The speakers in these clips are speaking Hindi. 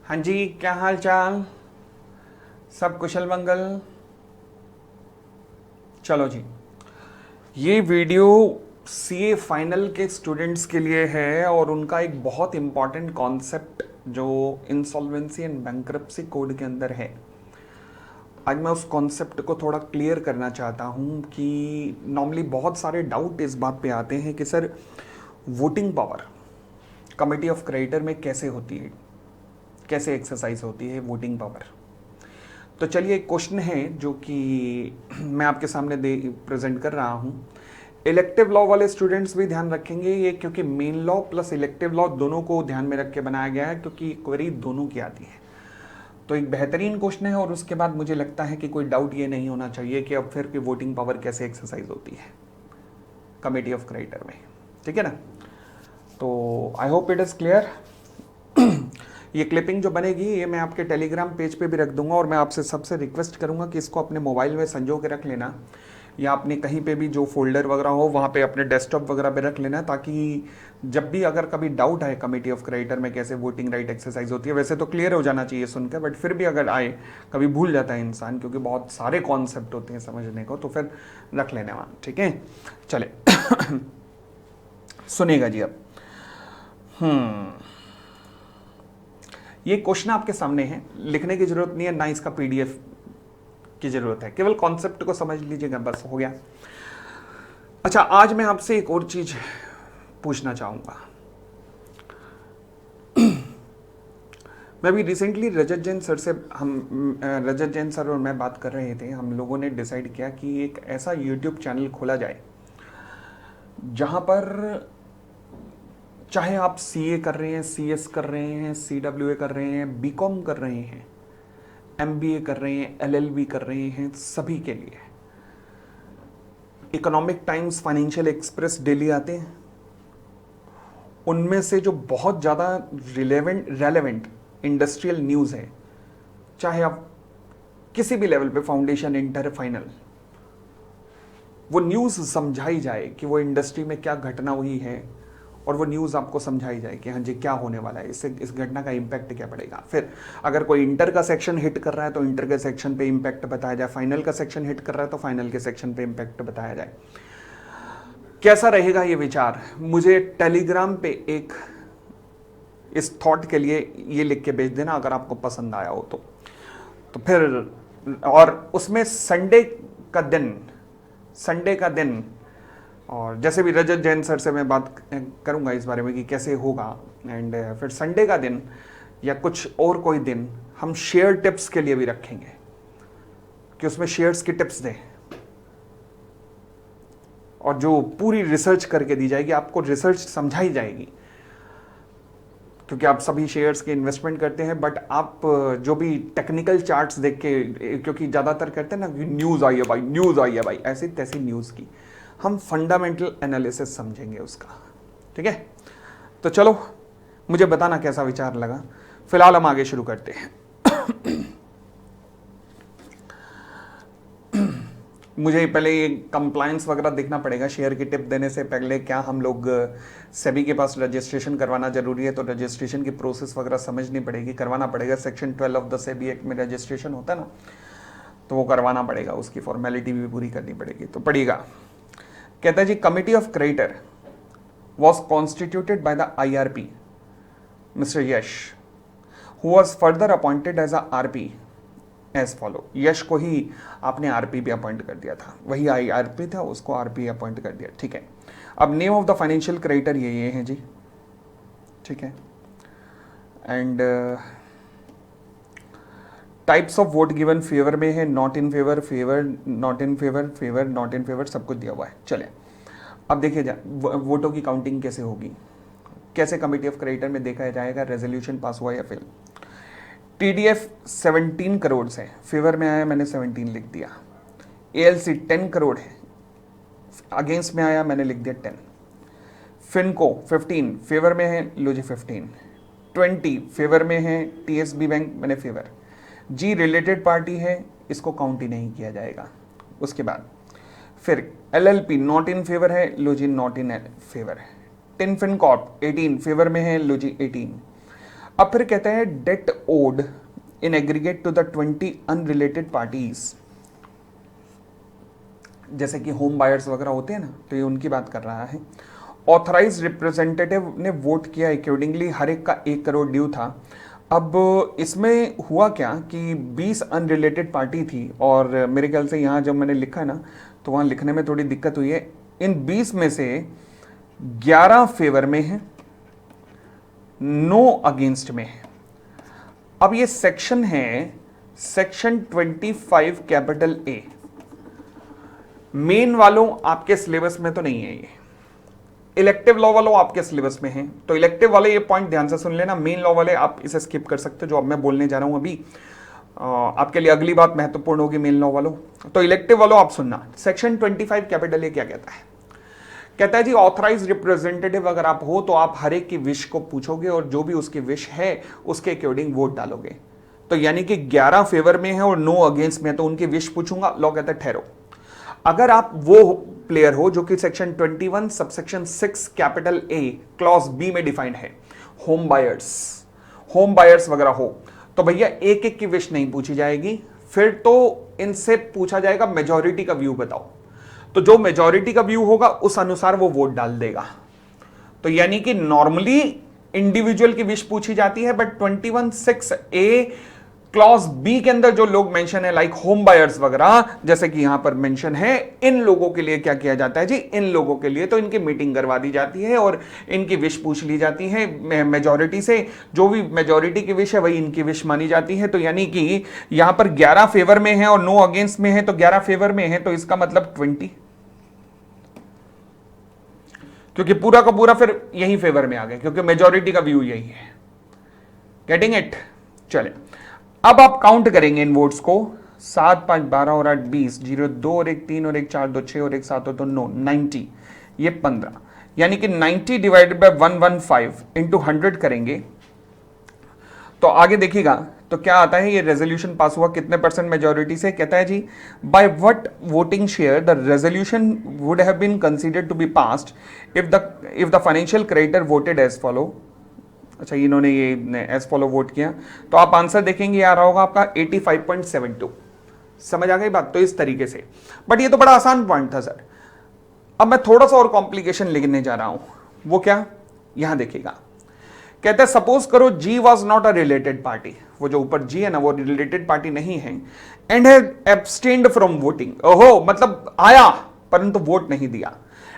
हाँ जी, क्या हाल चाल? सब कुशल मंगल? चलो जी, ये वीडियो सीए फाइनल के स्टूडेंट्स के लिए है और उनका एक बहुत इंपॉर्टेंट कॉन्सेप्ट जो इंसॉल्वेंसी एंड बैंक्रप्सी कोड के अंदर है। आज मैं उस कॉन्सेप्ट को थोड़ा क्लियर करना चाहता हूँ कि नॉर्मली बहुत सारे डाउट इस बात पे आते हैं कि sir voting power committee of creditor में कैसे होती है, कैसे एक्सरसाइज होती है वोटिंग पावर। तो चलिए एक क्वेश्चन है जो कि मैं आपके सामने दे प्रेजेंट कर रहा हूँ। इलेक्टिव लॉ वाले स्टूडेंट्स भी ध्यान रखेंगे ये, क्योंकि main law plus elective law दोनों को ध्यान में रख के बनाया गया है, क्योंकि क्वेरी दोनों की आती है। तो एक बेहतरीन क्वेश्चन है और उसके बाद मुझे लगता है कि कोई डाउट ये नहीं होना चाहिए कि अब फिर की वोटिंग पावर कैसे एक्सरसाइज होती है कमेटी ऑफ क्रेडिटर में। ठीक है ना? तो I hope it is clear. ये क्लिपिंग जो बनेगी ये मैं आपके टेलीग्राम पेज पे भी रख दूंगा और मैं आपसे सबसे रिक्वेस्ट करूंगा कि इसको अपने मोबाइल में संजो के रख लेना, या अपने कहीं पे भी जो फोल्डर वगैरह हो वहाँ पे अपने डेस्कटॉप वगैरह पे रख लेना, ताकि जब भी अगर कभी डाउट आए कमेटी ऑफ क्रेडिटर में कैसे वोटिंग राइट एक्सरसाइज होती है, वैसे तो क्लियर हो जाना चाहिए सुनकर, बट फिर भी अगर आए, कभी भूल जाता है इंसान क्योंकि बहुत सारे कॉन्सेप्ट होते हैं समझने को, तो फिर रख लेना वहाँ। ठीक है, चले सुनेगा जी अब। ये क्वेश्चन आपके सामने है, लिखने की जरूरत नहीं है, ना इसका पीडीएफ की जरूरत है, केवल कॉन्सेप्ट को समझ लीजिएगा, बस हो गया। अच्छा, आज मैं आपसे एक और चीज पूछना चाहूंगा। मैं भी रिसेंटली रजत जैन सर से रजत जैन सर और मैं बात कर रहे थे। हम लोगों ने डिसाइड किया कि एक ऐसा यूट्यूब चैनल खोला जाए जहां पर चाहे आप सीए कर रहे हैं, सीएस कर रहे हैं, सीडब्ल्यूए कर रहे हैं, बीकॉम कर रहे हैं, एमबीए कर रहे हैं, एलएलबी कर रहे हैं, सभी के लिए। Economic times, financial express daily आते हैं, उनमें से जो बहुत ज़्यादा रेलेवेंट इंडस्ट्रियल न्यूज़ है, चाहे आप किसी भी लेवल पे फाउंडेशन, इंटर, फाइनल, वो न्यूज़ समझाई जाए कि वो इंडस्ट्री में क्या घटना हुई है और वो न्यूज़ आपको समझाई जाए कि हाँ जी क्या होने वाला है, इससे इस घटना का इम्पैक्ट क्या पड़ेगा। फिर अगर कोई इंटर का सेक्शन हिट कर रहा है तो इंटर के सेक्शन पे इम्पैक्ट बताया जाए, फाइनल का सेक्शन हिट कर रहा है तो फाइनल के सेक्शन पे इम्पैक्ट बताया जाए। कैसा रहेगा ये विचार? मुझे टेलीग्राम पे एक इस थॉट के लिए ये लिख के भेज देना अगर आपको पसंद आया हो तो फिर, और उसमें संडे का दिन, और जैसे भी रजत जैन सर से मैं बात करूंगा इस बारे में कि कैसे होगा, एंड फिर संडे का दिन या कुछ और कोई दिन हम शेयर टिप्स के लिए भी रखेंगे कि उसमें शेयर्स की टिप्स दें, और जो पूरी रिसर्च करके दी जाएगी, आपको रिसर्च समझाई जाएगी, क्योंकि आप सभी शेयर्स के इन्वेस्टमेंट करते हैं, बट आप जो भी टेक्निकल चार्ट्स देख के, क्योंकि ज़्यादातर करते हैं ना कि न्यूज़ आई है भाई, ऐसी तैसी न्यूज़ की हम फंडामेंटल एनालिसिस समझेंगे उसका। ठीक है, तो चलो मुझे बताना कैसा विचार लगा। फिलहाल हम आगे शुरू करते हैं। मुझे पहले ये कंप्लायंस वगैरह देखना पड़ेगा। शेयर की टिप देने से पहले क्या हम लोग सेबी के पास रजिस्ट्रेशन करवाना जरूरी है, तो रजिस्ट्रेशन की प्रोसेस वगैरह समझनी पड़ेगी, करवाना पड़ेगा। Section 12 of the SEBI act में रजिस्ट्रेशन होता है ना, तो वो करवाना पड़ेगा, उसकी फॉर्मेलिटी भी पूरी करनी पड़ेगी। तो पड़ेगा, कहता है जी, committee of creditor was constituted by the IRP mister Yash, who was further appointed as a RP as follow. Yash को ही आपने आरपी भी अपॉइंट कर दिया था, वही आईआरपी था, उसको आरपी अपॉइंट कर दिया। ठीक है, अब name of the financial creditor ये हैं जी। ठीक है, and types of vote given favour में है, not in favour, favour, not in favour, favour, not in favour, सब कुछ दिया हुआ है। चले अब देखिए जा वोटों की काउंटिंग कैसे होगी, कैसे कमेटी ऑफ क्रेडिटर में देखा जाएगा रेजोल्यूशन पास हुआ या फेल। टीडीएफ 17 करोड़ से फेवर में आया, मैंने 17 लिख दिया। एएलसी 10 करोड़ है, अगेंस्ट में आया, मैंने लिख दिया 10। फिनको 15 फेवर में है, लो जी 15। 20 फेवर में है, टीएसबी बैंक, मैंने फेवर। जी रिलेटेड पार्टी है, इसको काउंट ही नहीं किया जाएगा। उसके बाद फिर एलएलपी नॉट इन फेवर है, लो G not in favour. Tin Fincorp 18 favour में है, लो जी 18। अब फिर कहते हैं debt owed in aggregate to the 20 unrelated parties, जैसे कि होम बायर्स वगैरह होते हैं ना, तो ये उनकी बात कर रहा है। ऑथराइज रिप्रेजेंटेटिव ने वोट किया, अकॉर्डिंगली हर एक का 1 करोड़ ड्यू था। अब इसमें हुआ क्या कि 20 अनरिलेटेड पार्टी थी, और मेरे ख्याल से यहाँ जब मैंने लिखा है ना, तो वहाँ लिखने में थोड़ी दिक्कत हुई है। इन 20 में से 11 फेवर में है, 9 अगेंस्ट में है। अब ये सेक्शन है सेक्शन 25 कैपिटल ए। मेन वालों आपके सिलेबस में तो नहीं है, ये इलेक्टिव लॉ वालों आपके सिलेबस में है, तो इलेक्टिव वाले ये पॉइंट ध्यान से सुन लेना। मेन लॉ वाले आप इसे स्किप कर सकते हो, जो अब मैं बोलने जा रहा हूं अभी आपके लिए अगली बात महत्वपूर्ण होगी मेन लॉ वालों। तो इलेक्टिव वालों आप सुनना, सेक्शन 25 कैपिटल ए क्या कहता है? कहता है जी ऑथराइज रिप्रेजेंटेटिव अगर आप हो तो आप हर एक की विश को पूछोगे और जो भी उसकी विश है उसके अकॉर्डिंग वोट डालोगे। तो यानी कि 11 फेवर में है और 9 अगेंस्ट में है, तो उनकी विश पूछूंगा, लॉ कहता है ठहरो। अगर आप वो प्लेयर हो जो कि section 21 subsection 6 capital A clause B में डिफाइंड है, होम बायर्स वगैरह हो, तो भैया एक एक की विश नहीं पूछी जाएगी, फिर तो इनसे पूछा जाएगा मेजॉरिटी का व्यू बताओ। तो जो मेजॉरिटी का व्यू होगा उस अनुसार वो वोट डाल देगा। तो यानी कि नॉर्मली इंडिविजुअल की विश पूछी जाती है, बट 21(6)(a) क्लॉज बी के अंदर जो लोग मेंशन है लाइक होम बायर्स वगैरह, जैसे कि यहां पर मेंशन है, इन लोगों के लिए क्या किया जाता है जी? इन लोगों के लिए तो इनकी मीटिंग करवा दी जाती है और इनकी विश पूछ ली जाती है मेजॉरिटी से। जो भी मेजॉरिटी की विश है वही इनकी विश मानी जाती है। तो यानी कि यहां पर 11 फेवर में है और 9 अगेंस्ट में है, तो 11 फेवर में है तो इसका मतलब 20, क्योंकि पूरा का पूरा फिर यही फेवर में आ गया, क्योंकि मेजॉरिटी का व्यू यही है। Getting it? चले, अब आप काउंट करेंगे इन वोट्स को, 7, 5, 12 और 8, 20, 0, 2 और 1, 3 और 1, 4, 2, 6 और 1, 7 तो 9, 90, ये 15, यानी कि 90 डिवाइडेड बाय 115 इंटू 100 करेंगे तो आगे देखिएगा तो क्या आता है। ये रेजोल्यूशन पास हुआ कितने परसेंट मेजॉरिटी से? कहता है जी by what voting share the resolution would have been considered to be passed if the financial creditor voted as follow. अच्छा, इन्होंने ये एज फॉलो वोट किया, तो आप आंसर देखेंगे आ रहा होगा आपका 85.72। समझ आ गई बात? तो इस तरीके से, बट ये तो बड़ा आसान पॉइंट था सर। अब मैं थोड़ा सा और कॉम्प्लिकेशन लिखने जा रहा हूं, वो क्या? यहां देखिएगा, कहते हैं सपोज करो G was not a related party, वो जो ऊपर जी है ना वो रिलेटेड पार्टी नहीं है, and had abstained from voting. ओहो, मतलब आया परंतु वोट नहीं दिया।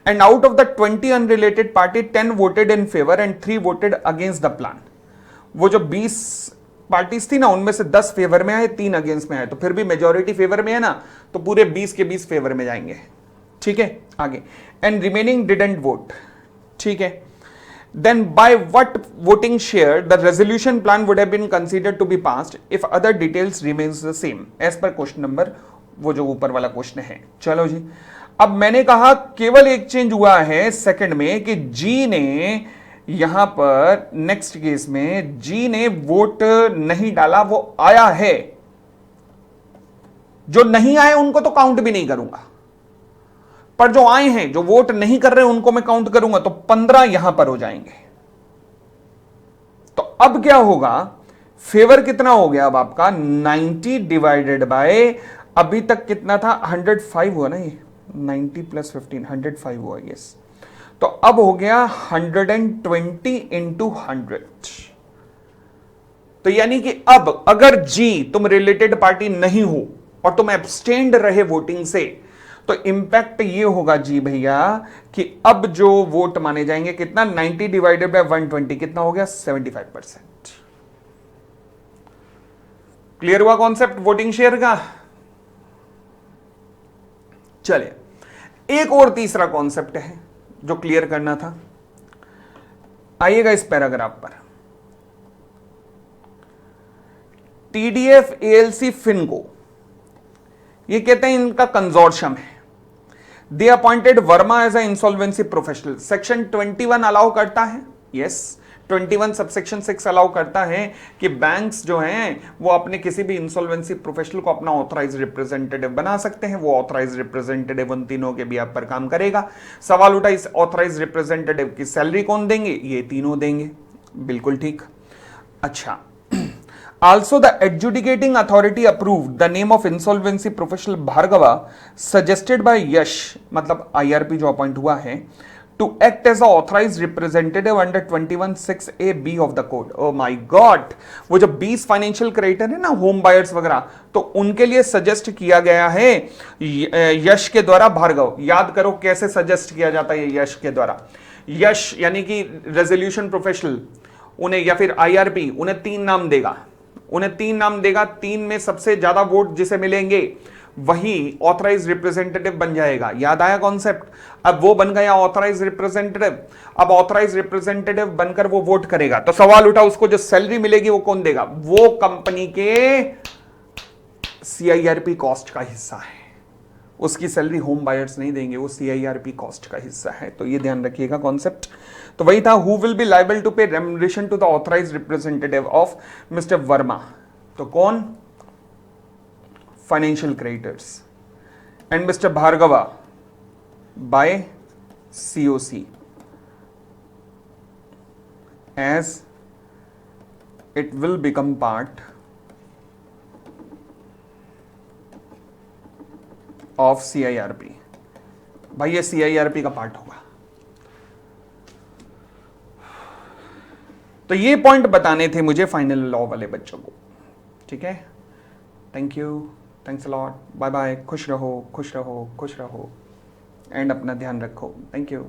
And out of the 20 unrelated party, 10 voted in favor and 3 voted against the plan. वो जो 20 पार्टीज थी ना उनमें से 10 फेवर में आए, 3 अगेंस्ट में आए, तो फिर भी मेजॉरिटी फेवर में है ना, तो पूरे 20 के 20 फेवर में जाएंगे। ठीक है, आगे एंड रिमेनिंग डिडंट वोट। ठीक है, then by what voting share the resolution plan would have been considered to be passed if other details remains the same as per question number, वो जो ऊपर वाला क्वेश्चन है। चलो जी, अब मैंने कहा केवल एक चेंज हुआ है सेकंड में कि जी ने यहां पर नेक्स्ट केस में जी ने वोट नहीं डाला, वो आया है। जो नहीं आए उनको तो काउंट भी नहीं करूंगा, पर जो आए हैं, जो वोट नहीं कर रहे उनको मैं काउंट करूंगा, तो 15 यहां पर हो जाएंगे। तो अब क्या होगा? फेवर कितना हो गया अब आपका? 90 डिवाइडेड बाय अभी तक कितना था? 105 हुआ ना, ये 90 प्लस 15 105 हुआ। यस, तो अब हो गया 120 इंटू 100। तो यानी कि अब अगर जी तुम रिलेटेड पार्टी नहीं हो और तुम एब्सटेंड रहे वोटिंग से, तो इंपैक्ट ये होगा जी भैया कि अब जो वोट माने जाएंगे कितना? 90 डिवाइडेड बाय 120 कितना हो गया? 75%। क्लियर हुआ कॉन्सेप्ट वोटिंग शेयर का? चलिए, एक और तीसरा कॉन्सेप्ट है जो क्लियर करना था। आइएगा इस पैराग्राफ पर, टीडीएफ एएलसी फिनको, ये कहते हैं इनका कंजोर्शियम है। They appointed Verma as a insolvency professional. Section 21 allow करता है, यस 21 सबसेक्शन 6 अलाउ करता है कि बैंक्स जो हैं वो अपने किसी भी इंसॉल्वेंसी प्रोफेशनल को अपना ऑथराइज रिप्रेजेंटेटिव बना सकते हैं। वो ऑथराइज रिप्रेजेंटेटिव उन तीनों के भी पर काम करेगा। सवाल उठा इस ऑथराइज रिप्रेजेंटेटिव की सैलरी कौन देंगे? ये तीनों देंगे। बिल्कुल ठीक। अच्छा, also the adjudicating authority approved the name of insolvency professional Bhargava suggested by यश, मतलब IRP जो अपॉइंट हुआ है, to act as a authorized representative under 21(6)(a)(b of the code. Oh my God, वो जो 20 फाइनेंशियल क्रेडिटर है ना, होम बायर्स वगैरह, तो उनके लिए सजेस्ट किया गया है यश के द्वारा भार्गव। याद करो कैसे सजेस्ट किया जाता है यश के द्वारा। यश यानी कि रेजोल्यूशन प्रोफेशनल उन्हें, या फिर आईआरपी उन्हें 3 नाम देगा, उन्हें 3 नाम देगा, 3 में सबसे ज्यादा वोट जिसे मिलेंगे वही ऑथराइज रिप्रेजेंटेटिव बन जाएगा। याद आया कॉन्सेप्ट? अब वो बन गया ऑथराइज रिप्रेजेंटेटिव। अब ऑथराइज रिप्रेजेंटेटिव बनकर वो वोट करेगा, तो सवाल उठा उसको जो सैलरी मिलेगी वो कौन देगा? वो कंपनी के सीआईआरपी कॉस्ट का हिस्सा है। उसकी सैलरी होम बायर्स नहीं देंगे, वो सीआईआरपी कॉस्ट का हिस्सा है। तो ये ध्यान रखिएगा कॉन्सेप्ट। तो वही था, who will be liable to pay remuneration to the authorise representative of mister Verma. तो कौन? Financial creditors. And mister Bhargava by COC as it will become part of CIRP। भाई ये CIRP का पार्ट होगा। तो ये पॉइंट बताने थे मुझे फाइनल लॉ वाले बच्चों को। ठीक है, thank you, thanks a lot, bye bye, खुश रहो खुश रहो खुश रहो, एंड अपना ध्यान रखो। Thank you.